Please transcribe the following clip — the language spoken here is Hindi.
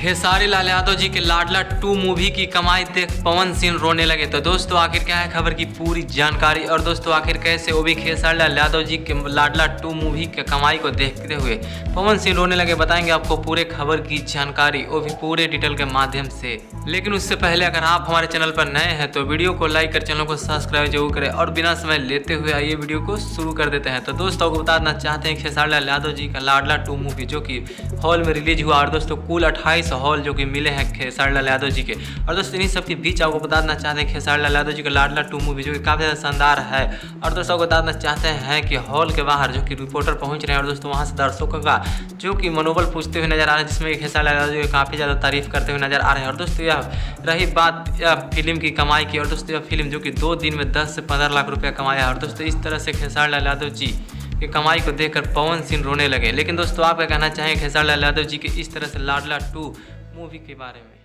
खेसारी लाल यादव जी के लाडला 2 मूवी की कमाई देख पवन सिंह रोने लगे। तो दोस्तों आखिर क्या है खबर की पूरी जानकारी, और दोस्तों आखिर कैसे वो भी खेसारी लाल यादव जी के लाडला 2 मूवी के कमाई को देखते हुए पवन सिंह रोने लगे, बताएंगे आपको पूरे खबर की जानकारी, वो भी पूरे डिटेल के माध्यम से। लेकिन उससे पहले अगर आप हमारे चैनल पर नए हैं तो वीडियो को लाइक कर चैनल को सब्सक्राइब जरूर करें, और बिना समय लेते हुए आइए वीडियो को शुरू कर देते हैं। तो दोस्तों को बताना चाहते हैं खेसारी लाल यादव जी का लाडला 2 मूवी जो कि हॉल में रिलीज हुआ, और दोस्तों कुल 28 हॉल जो कि मिले हैं खेसारी लाल यादव जी के। और दोस्तों इन्हीं सब के बीच आपको बताना चाहते हैं खेसारी लाल यादव जी का लाडला 2 मूवी जो कि काफ़ी ज़्यादा शानदार है। और दोस्तों को बताना चाहते हैं कि हॉल के बाहर जो कि रिपोर्टर पहुंच रहे हैं, और दोस्तों वहां से दर्शकों का जो कि मनोबल पूछते हुए नजर आ रहे हैं, जिसमें खेसारी लाल यादव जी काफ़ी ज़्यादा तारीफ करते हुए नजर आ रहे हैं। और दोस्तों यह रही बात फिल्म की कमाई की, और दोस्तों यह फिल्म जो कि 2 दिन में 10 से 15 लाख रुपया कमाया। और दोस्तों इस तरह से खेसारी लाल यादव जी की कमाई को देखकर पवन सिंह रोने लगे। लेकिन दोस्तों आप क्या कहना चाहेंगे खेसारी लाल यादव जी के इस तरह से लाडला 2 मूवी के बारे में?